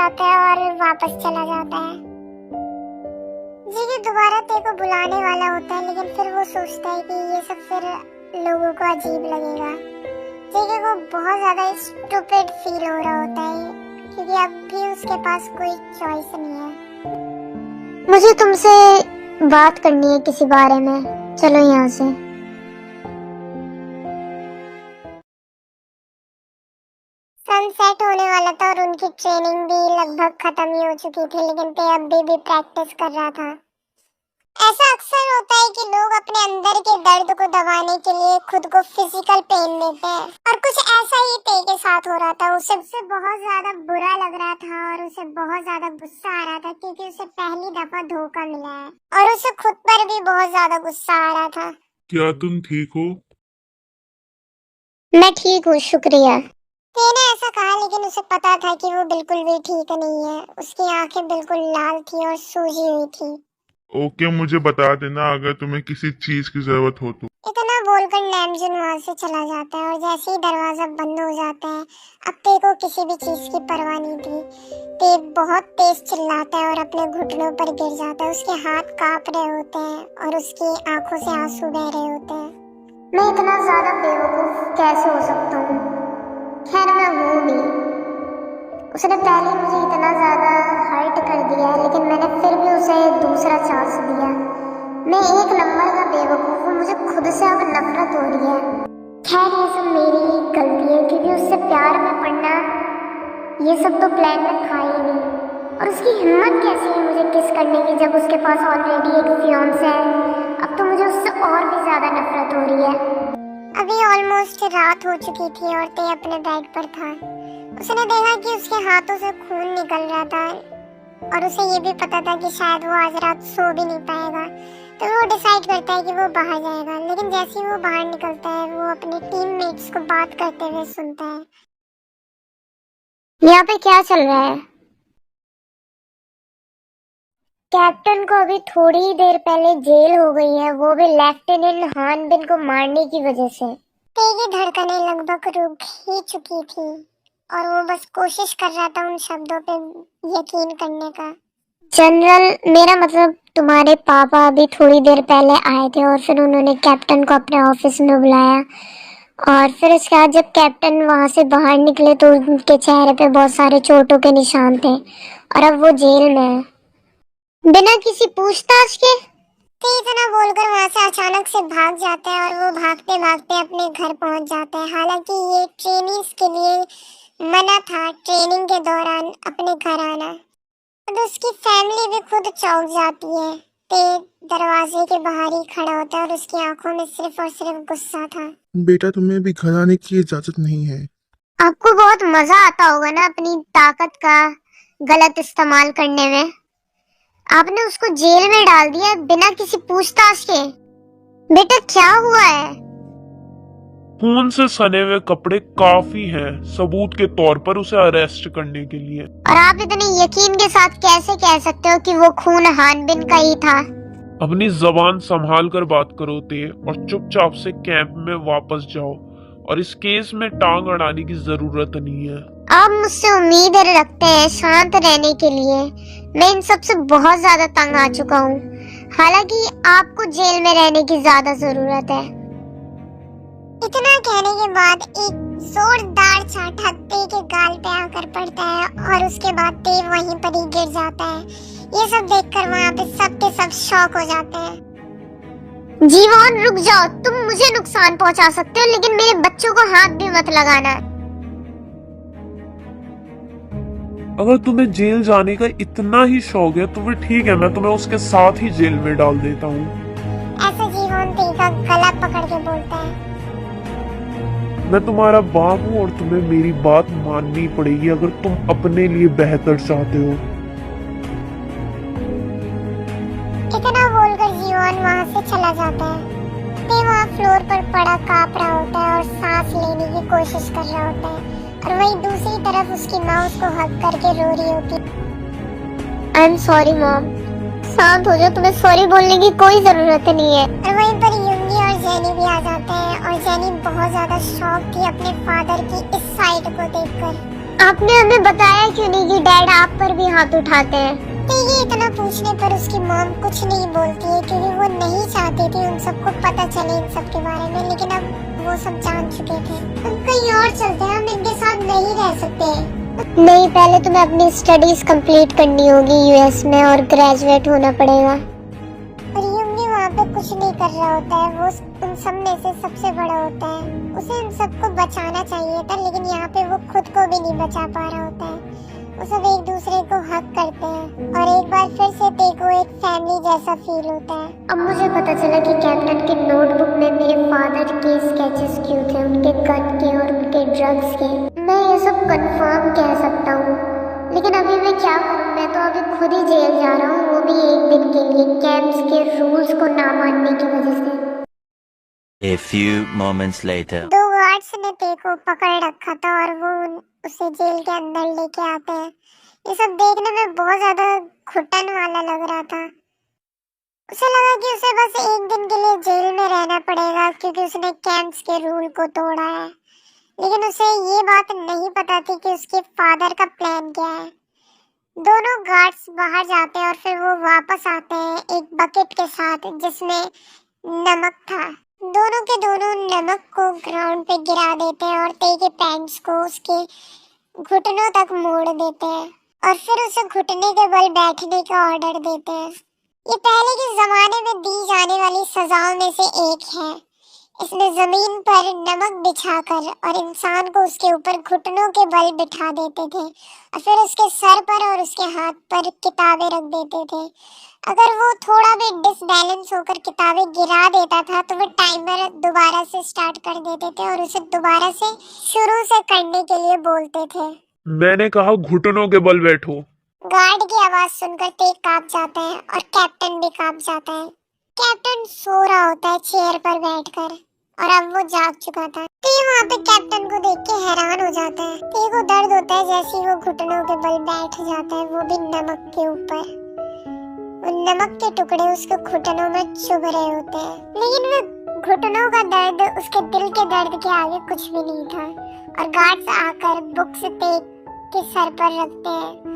जाता है और वापस चला जाता है। जी दोबारा तेरे को बुलाने वाला होता है, लेकिन फिर वो सोचता है कि ये सब फिर लोगों को अजीब लगेगा। जी को बहुत ज्यादा स्टूपिड फील हो रहा होता है, क्योंकि अब भी उसके पास कोई चॉइस नहीं है। मुझे तुमसे बात करनी है किसी बारे में, चलो यहाँ से। सनसेट होने वाला था और उनकी ट्रेनिंग भी लगभग खत्म ही हो चुकी थी, लेकिन ते अभी भी प्रैक्टिस कर रहा था। ऐसा अक्सर होता है कि लोग अपने अंदर के दर्द को दबाने के लिए खुद को फिजिकल पेन देते हैं, और कुछ ऐसा ही ते के साथ हो रहा था। उसे बहुत ज्यादा बुरा लग रहा था और उसे बहुत ज्यादा गुस्सा आ रहा था, क्योंकि उसे पहली दफा धोखा मिला है और उसे खुद पर भी बहुत ज्यादा गुस्सा आ रहा था। क्या तुम ठीक हो? मैं ठीक हूँ, शुक्रिया। तेने ऐसा कहा, लेकिन उसे पता था कि वो बिल्कुल भी ठीक नहीं है। उसकी आंखें बिल्कुल लाल थी और सूजी हुई थी। ओके, मुझे बता देना अगर तुम्हें किसी चीज की जरूरत हो तो। इतना बोलकर नैमजुन वहाँ से चला जाता है और जैसे ही दरवाजा बंद हो जाता है, अब ते को किसी भी चीज की परवाह नहीं थी। ते बहुत तेज चिल्लाता है और अपने घुटनों पर गिर जाता है। उसके हाथ कांप रहे होते हैं और उसकी आंखों से आंसू बह रहे होते हैं। मैं इतना ज्यादा बेवकूफ कैसे हो सकता हूँ? खैर मैं हूँ भी। उसने पहले मुझे इतना ज्यादा हर्ट कर दिया है, लेकिन मैंने फिर भी उसे दूसरा चांस दिया। मैं एक नंबर का बेवकूफ हूँ, मुझे खुद से अब नफरत हो रही है। खैर ये सब मेरी गलती है, क्योंकि उससे प्यार में पड़ना ये सब तो प्लान में था ही नहीं। और उसकी हिम्मत कैसी है मुझे किस करने की, जब उसके पास ऑलरेडी एक फियांसे है। अब तो मुझे उससे और भी ज्यादा नफरत हो रही है। अभी ऑलमोस्ट रात हो चुकी थी और ते अपने बेड पर था। उसने देखा कि उसके हाथों से खून निकल रहा था और उसे ये भी पता था कि शायद वो आज रात सो भी नहीं पाएगा। तो वो डिसाइड करता है कि वो बाहर जाएगा, लेकिन जैसे ही वो बाहर निकलता है, वो अपने टीममेट्स को बात करते हुए सुनता है। यहाँ पे क्या चल रहा है? कैप्टन को अभी थोड़ी ही देर पहले जेल हो गई है, वो भी लेफ्टिनेंट हान बिन को मारने की वजह से। तेरी धड़कनें लगभग रुक ही चुकी थी और वो बस कोशिश कर रहा था उन शब्दों पे यकीन करने का। जनरल, मेरा मतलब तुम्हारे पापा अभी थोड़ी देर पहले आए थे और फिर उन्होंने कैप्टन को अपने ऑफिस में बुलाया, और फिर उसके बाद जब कैप्टन वहां से बाहर निकले तो उनके चेहरे पे बहुत सारे चोटों के निशान थे और अब वो जेल में है बिना किसी पूछताछ के। तो इतना बोलकर वहां से अचानक से भाग जाते हैं और वो भागते भागते अपने घर पहुंच जाते हैं। हालांकि ये ट्रेनीज के लिए मना था ट्रेनिंग के दौरान अपने घर आना। और उसकी फैमिली भी खुद चौंक जाती है। ते दरवाजे के बाहर ही खड़ा होता है और उसकी आंखों में सिर्फ और सिर्फ गुस्सा था। बेटा, तुम्हें भी घर आने की इजाजत नहीं है। आपको बहुत मजा आता होगा ना अपनी ताकत का गलत इस्तेमाल करने में। आपने उसको जेल में डाल दिया बिना किसी पूछताछ के। बेटा क्या हुआ है? खून से सने हुए कपड़े काफी हैं सबूत के तौर पर उसे अरेस्ट करने के लिए। और आप इतने यकीन के साथ कैसे कह सकते हो कि वो खून हान बिन का ही था? अपनी जबान संभाल कर बात करो ते और चुपचाप से कैंप में वापस जाओ, और इस केस में टांग अड़ाने की जरूरत नहीं है। आप मुझसे उम्मीद रखते हैं शांत रहने के लिए। मैं इन सब से बहुत ज्यादा तंग आ चुका हूँ। हालांकि आपको जेल में रहने की ज्यादा जरूरत है। इतना कहने के बाद एक जोरदार चांटा ते के गाल पे आकर पड़ता है और उसके बाद ते वहीं पर ही गिर जाता है। ये सब देखकर वहाँ पे सब के सब शॉक हो जाते हैं। जीवन रुक जाओ, तुम मुझे नुकसान पहुँचा सकते हो, लेकिन मेरे बच्चों को हाथ भी मत लगाना। अगर तुम्हें जेल जाने का इतना ही शौक है तो फिर ठीक है, मैं तुम्हें उसके साथ ही जेल में डाल देता हूँ। ऐसा जीवन ते का गला पकड़ के बोलता है। मैं तुम्हारा बाप हूँ और तुम्हें मेरी बात माननी पड़ेगी अगर तुम अपने लिए बेहतर चाहते हो। इतना बोलकर जीवन वहाँ से चला जाता है। ते वहाँ फ्लोर पर पड़ा कांप रहा होता है और सांस लेने की कोशिश कर रहा होता है, और वहीं दूसरी तरफ उसकी माँ उसको हक करके रो रही होती। आई एम सॉरी मॉम। शांत हो जाओ, तुम्हें सॉरी बोलने की कोई जरूरत नहीं है। और वहीं पर युंगी और जेनी भी आ जाते हैं और जेनी बहुत ज्यादा शॉक थी अपने फादर की इस साइड को देखकर। आपने हमें बताया क्यों नहीं कि डैड आप पर हाथ उठाते हैं। तो ये इतना पूछने पर उसकी मॉम कुछ नहीं बोलती है क्योंकि वो नहीं चाहती थी उन सबको पता चले इन सब के बारे में, लेकिन अब वो सब जान चुके थे। हम कहीं और चलते हैं, हम इनके साथ नहीं रह सकते। नहीं, पहले तुम्हें अपनी स्टडीज कंप्लीट करनी होगी यूएस में और ग्रेजुएट होना पड़ेगा। और युमनी वहाँ पे कुछ नहीं कर रहा होता है, वो उन सब में से सबसे बड़ा होता है। उसे उन सबको बचाना चाहिए था, लेकिन यहाँ पे वो खुद को भी नहीं बचा पा रहा होता है। वो सब एक दूसरे को हक करते हैं और एक बार फिर से तेको एक फैमिली जैसा फील होता है। अब मुझे पता चला कि कैप्टन की नोटबुक में मेरे फादर के स्केचेस क्यों थे, उनके गन के और उनके ड्रग्स के। मैं ये सब कंफर्म कह सकता हूँ, लेकिन अभी मैं क्या करूँ? मैं तो अभी खुद ही जेल जा रहा हूँ, वो भी एक दिन के लिए, कैंप्स के रूल्स को ना मानने की वजह से। A few moments later. 2 guards ने तेको पकड़ रखा था और वो उसे जेल के अंदर लेके आते हैं। ये सब देखने में बहुत ज्यादा घुटन वाला लग रहा था। उसे लगा कि उसे बस एक दिन के लिए जेल में रहना पड़ेगा क्योंकि उसने कैंप्स के रूल को तोड़ा है, लेकिन उसे ये बात नहीं पता थी कि उसके फादर का प्लान क्या है। दोनों गार्ड्स बाहर जाते हैं और फिर वो वापस आते हैं एक बकेट के साथ जिसमें नमक था। दोनों के दोनों नमक को ग्राउंड पे गिरा देते हैं और ते के पैंट्स को उसके घुटनों तक मोड़ देते हैं और फिर उसे घुटने के बल बैठने का ऑर्डर देते हैं। ये पहले के जमाने में दी जाने वाली सजाओं में से एक है। इसमें जमीन पर नमक बिछाकर और इंसान को उसके ऊपर घुटनों के बल बिठा देते थे और फिर उसके सर पर और उसके हाथ पर किताबें रख देते थे। अगर वो थोड़ा भी डिसबैलेंस होकर किताबें गिरा देता था तो वो टाइमर दोबारा से स्टार्ट कर देते थे और उसे दोबारा से शुरू से करने के लिए बोलते थे। मैंने कहा घुटनों के बल बैठो। गार्ड की आवाज सुनकर तेज कांप जाता है और कैप्टन भी कांप जाता है। कैप्टन सो रहा होता है चेयर पर बैठकर और अब वो जाग चुका था। तो ये वहाँ पे कैप्टन को देख के हैरान हो जाता है। तो को दर्द होता है जैसे ही वो घुटनों के बल बैठ जाता है, वो भी नमक के ऊपर। नमक के टुकड़े उसके घुटनों में चुभ रहे होते हैं, लेकिन वो घुटनों का दर्द उसके दिल के दर्द के आगे कुछ भी नहीं था। और गार्ड्स आकर बुक्स तेग के सर पर रखते हैं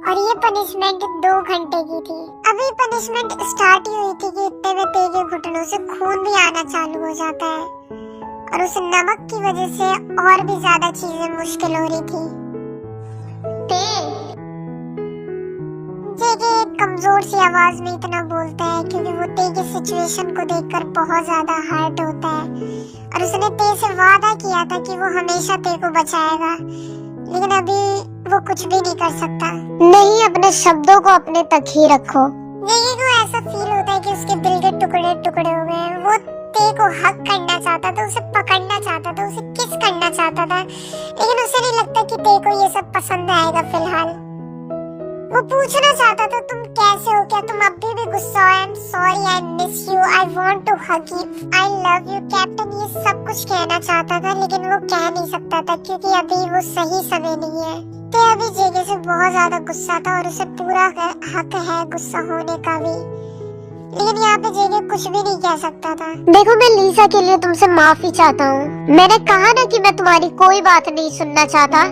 और ये पनिशमेंट 2 घंटे की थी। अभी पनिशमेंट स्टार्ट ही हुई थी कि इतने में तेग के घुटनों से खून भी आना चालू हो जाता है और उस नमक की वजह से और भी ज्यादा चीजें मुश्किल हो रही थी। तेगे कमजोर सी आवाज में इतना बोलता है क्योंकि वो ते की सिचुएशन को देखकर बहुत ज्यादा हर्ट होता है और उसने ते से वादा किया था कि वो हमेशा ते को बचाएगा, लेकिन अभी वो कुछ भी नहीं कर सकता। नहीं, अपने शब्दों को अपने तक ही रखो। तेगे को ऐसा फील होता है कि उसके दिल के टुकड़े टुकड़े हो गए। वो ते को हक करना चाहता था, उसे पकड़ना चाहता था, उसे किस करना चाहता था, लेकिन उसे नहीं लगता कि ते को ये सब पसंद आएगा। फिलहाल वो पूछना चाहता था तुम कैसे हो, क्या तुम अब भी गुस्सा हो? I am sorry, I miss you, I want to hug you, I love you. Captain ये सब कुछ कहना चाहता था लेकिन वो कह नहीं सकता था क्योंकि अभी वो सही समय नहीं है। तो अभी जेगे से बहुत ज्यादा गुस्सा था और उसे पूरा हक है गुस्सा होने का भी, लेकिन यहाँ पे जेगे कुछ भी नहीं कह सकता था। देखो, मैं लीसा के लिए तुमसे माफी चाहता हूँ। मैंने कहा ना कि मैं तुम्हारी कोई बात नहीं सुनना चाहता।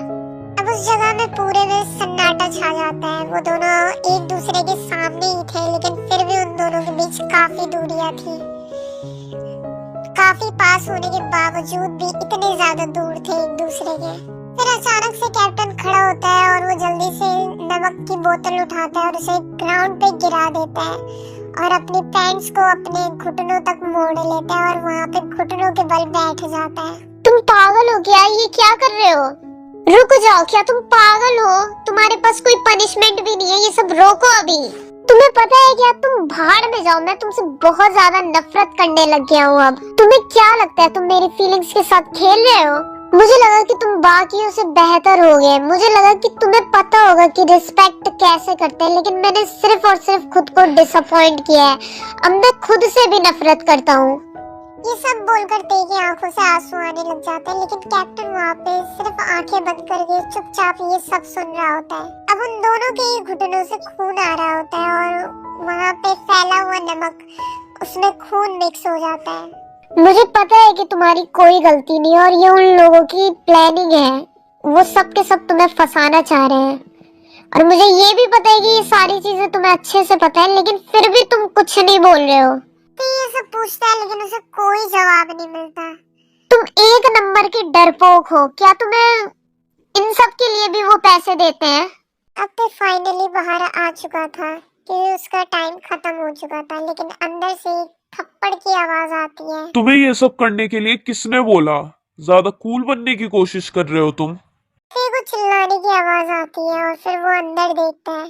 अब उस जगह में पूरे में सन्नाटा छा जाता है। वो दोनों एक दूसरे के सामने ही थे, लेकिन फिर भी उन दोनों के बीच काफी दूरियां थी। काफी पास होने के बावजूद भी इतने ज्यादा दूर थे एक दूसरे के। फिर अचानक से कैप्टन खड़ा होता है और वो जल्दी से नमक की बोतल उठाता है और उसे ग्राउंड पे गिरा देता है और अपने पैंट्स को अपने घुटनों तक मोड़ लेता है और वहाँ पे घुटनों के बल बैठ जाता है। तुम पागल हो क्या? ये क्या कर रहे हो? रुक जाओ, क्या तुम पागल हो? तुम्हारे पास कोई पनिशमेंट भी नहीं है, ये सब रोको अभी। तुम्हें पता है क्या? तुम भाड़ में जाओ, मैं तुमसे बहुत ज्यादा नफरत करने लग गया हूँ अब। तुम्हें क्या लगता है तुम मेरी फीलिंग्स के साथ खेल रहे हो? मुझे लगा कि तुम बाकियों से बेहतर हो गए, मुझे लगा कि तुम्हें पता होगा कि रिस्पेक्ट कैसे करते हैं, लेकिन मैंने सिर्फ और सिर्फ खुद को डिसअपॉइंट किया है। अब मैं खुद से भी नफरत करता हूँ। ये सब बोलकर ते की आंखों से आंसू आने लग जाते हैं, लेकिन कैप्टन वहाँ पे सिर्फ आंखें बंद करके चुपचाप ये सब सुन रहा होता है। अब उन दोनों के ही घुटनों से खून आ रहा होता है और वहाँ पे फैला हुआ नमक, उसमें खून मिक्स हो जाता है। मुझे पता है कि तुम्हारी कोई गलती नहीं है और ये उन लोगों की प्लानिंग है। वो सब के सब तुम्हें फंसाना चाह रहे हैं। और मुझे ये भी पता है कि ये सारी चीजें तुम्हें अच्छे से पता है, लेकिन फिर भी तुम कुछ नहीं बोल रहे हो। तो ये सब पूछता है लेकिन उसे कोई जवाब नहीं मिलता। तुम एक नंबर की डरपोक हो। क्या तुम्हें इन सब के लिए भी वो पैसे देते हैं? अब तो फाइनली बाहर आ चुका था कि उसका टाइम खत्म हो चुका था, लेकिन अंदर से एक थप्पड़ की आवाज आती है। तुम्हें ये सब करने के लिए किसने बोला? ज्यादा कूल बनने की कोशिश कर रहे हो तुम। फिर को चिल्लाने की आवाज आती है और फिर वो अंदर देखता है।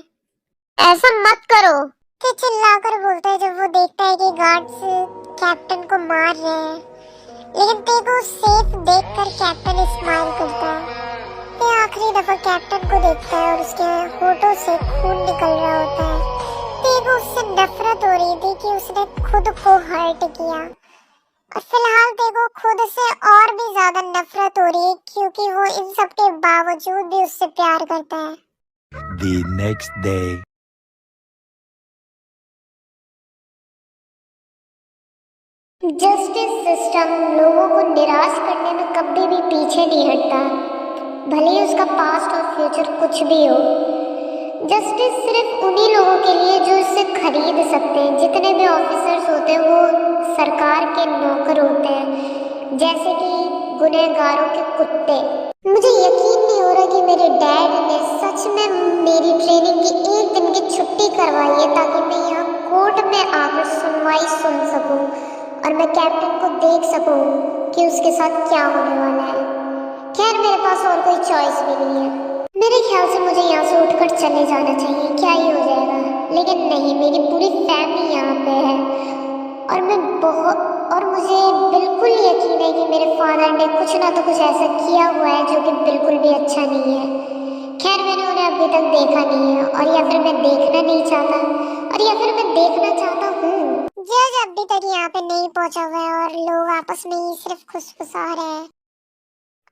ऐसा मत करो, फिर चिल्लाकर बोलता है जब वो देखता है कि गार्ड्स कैप्टन को मार रहे हैं। लेकिन तेको सेफ देखकर कैप्टन स्माइल करता है। फिर आखिरी दफा कैप्टन को देखता है और उसके होठों से खून निकल रहा होता है। तेको उससे नफरत हो रही थी कि उसने खुद को हर्ट किया, और फिलहाल तेको खुद से और भी ज्यादा नफरत हो रही है क्योंकि वो इन सब के बावजूद भी उससे प्यार करता है। The next day. Justice system लोगों को निराश करने में कभी भी पीछे नहीं हटता, भले ही उसका पास्ट और फ्यूचर कुछ भी हो। जस्टिस सिर्फ उन्हीं लोगों के लिए जो इसे खरीद सकते हैं। जितने भी ऑफिसर्स होते हैं वो सरकार के नौकर होते हैं, जैसे कि गुनहगारों के कुत्ते। मुझे यकीन नहीं हो रहा कि मेरे डैड ने सच में मेरी ट्रेनिंग की एक दिन की छुट्टी करवाई है ताकि मैं यहाँ कोर्ट में आकर सुनवाई सुन सकूं और मैं कैप्टन को देख सकूं कि उसके साथ क्या होने वाला है। खैर मेरे पास और कोई चॉइस भी नहीं है। मेरे ख्याल से मुझे यहाँ से उठकर चले जाना चाहिए, क्या ही हो जाएगा। लेकिन नहीं, मेरी पूरी फैमिली यहाँ पे है और मुझे बिल्कुल यकीन है कि मेरे फादर ने कुछ ना तो कुछ ऐसा किया हुआ है जो कि बिल्कुल भी अच्छा नहीं है। खैर मैंने उन्हें अभी तक देखा नहीं है, और या फिर मैं देखना नहीं चाहता, और या फिर मैं देखना चाहता हूँ। जज अभी तक यहाँ पे नहीं पहुँचा हुआ है और लोग आपस में ही सिर्फ खुशफुसा रहे हैं।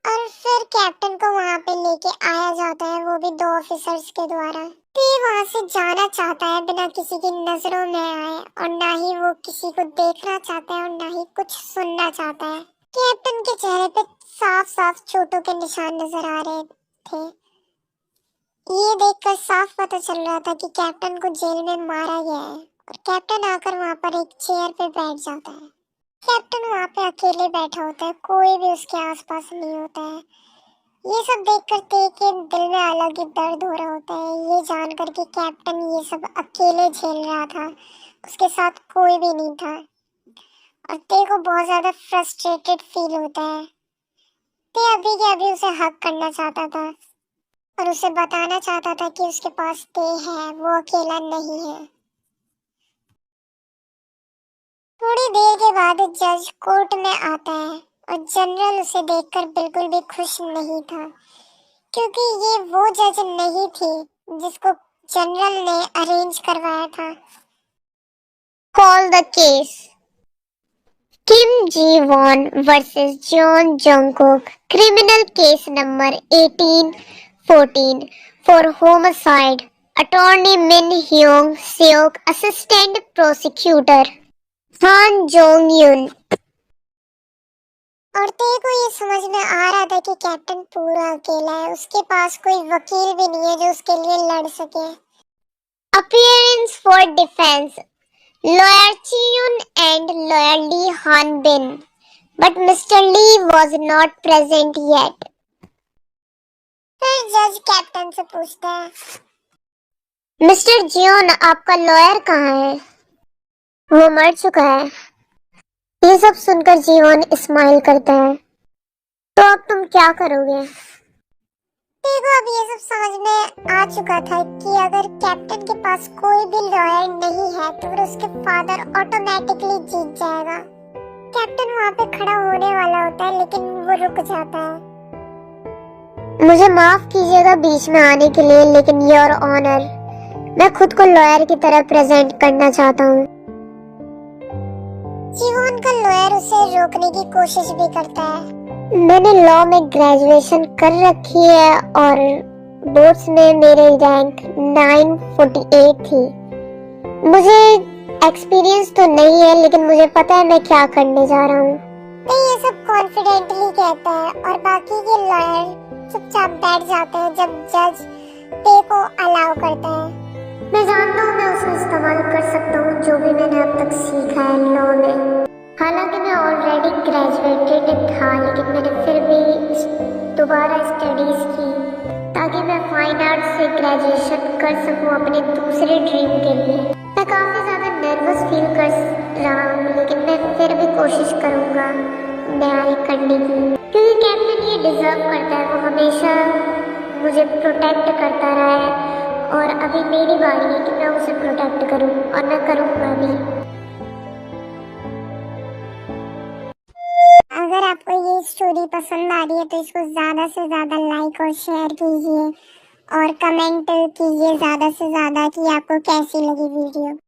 और फिर कैप्टन को वहाँ पे लेके आया जाता है, वो भी 2 ऑफिसर्स के द्वारा। तो ये वहाँ से जाना चाहता है बिना किसी की नजरों में आए, और ना ही वो किसी को देखना चाहता है और ना ही कुछ सुनना चाहता है। कैप्टन के चेहरे पे साफ साफ चोटों के निशान नजर आ रहे थे। ये देखकर साफ पता चल रहा था कि कैप्टन को जेल में मारा गया है। और कैप्टन आकर वहाँ पर एक चेयर पे बैठ जाता है। कैप्टन वहाँ पे अकेले बैठा होता है, कोई भी उसके आसपास नहीं होता है। ये सब देखकर ते के दिल में अलग ही दर्द हो रहा होता है, ये जानकर कि कैप्टन ये सब अकेले झेल रहा था, उसके साथ कोई भी नहीं था। और ते को बहुत ज्यादा फ्रस्ट्रेटेड फील होता है। ते अभी के अभी उसे हक करना चाहता था और उसे बताना चाहता था कि उसके पास ते है, वो अकेला नहीं है। थोड़ी देर के बाद जज कोर्ट में आता है और जनरल उसे देखकर बिल्कुल भी खुश नहीं था, क्योंकि ये वो जज नहीं थी जिसको जनरल ने अरेंज करवाया था। Call the case. Kim Ji Won versus John Jungkook, criminal case number 1814 for homicide, attorney Min Hyung Seok, assistant prosecutor Han Jong Yoon. और तेरे को ये समझ में आ रहा था कि कैप्टन पूरा अकेला है, उसके पास कोई वकील भी नहीं है जो उसके लिए लड़ सके। Appearance for defence, lawyer Chiun and lawyer Lee Han Bin, but mister Lee was not present yet. फिर जज कैप्टन से पूछता है, मिस्टर जियोन आपका लॉयर कहाँ है? वो मर चुका है। ये सब सुनकर जीवन स्माइल करता है। तो अब तुम क्या करोगे? देखो अब ये सब समझ में आ चुका था कि अगर कैप्टन के पास कोई भी लॉयर नहीं है तो फिर उसके फादर ऑटोमेटिकली जीत जाएगा। कैप्टन वहाँ पे खड़ा होने वाला होता है लेकिन वो रुक जाता है। मुझे माफ कीजिएगा बीच में आने के लिए, लेकिन योर ऑनर, मैं खुद को लॉयर की तरह प्रेजेंट करना चाहता हूँ। जीवन का लॉयर उसे रोकने की कोशिश भी करता है। मैंने लॉ में ग्रेजुएशन कर रखी है और बोर्ड्स में मेरे रैंक 948 थी। मुझे एक्सपीरियंस तो नहीं है लेकिन मुझे पता है मैं क्या करने जा रहा हूँ। तो ये सब कॉन्फिडेंटली कहता है और बाकी के लॉयर चुपचाप बैठ जाते हैं जब जज पे को अलाउ लव करता है। मैं जानता हूँ मैं उसको इस्तेमाल कर सकता हूँ जो भी मैंने अब तक सीखा है लॉ में। हालांकि मैं ऑलरेडी ग्रेजुएटेड था, लेकिन मैंने फिर भी दोबारा स्टडीज की ताकि मैं फाइन आर्ट से ग्रेजुएशन कर सकूँ अपने दूसरे ड्रीम के लिए। मैं काफ़ी ज़्यादा नर्वस फील कर रहा हूँ, लेकिन मैं फिर भी कोशिश करूँगा न्याय करने की, क्योंकि कैप्टन ये डिजर्व करता है। वो हमेशा मुझे प्रोटेक्ट करता रहा है और अभी मेरी बारी है कि मैं उसे प्रोटेक्ट करूँ, और मैं करूँगा भी। अगर आपको ये स्टोरी पसंद आ रही है तो इसको ज़्यादा से ज़्यादा लाइक और शेयर कीजिए और कमेंट कीजिए ज़्यादा से ज़्यादा कि आपको कैसी लगी वीडियो।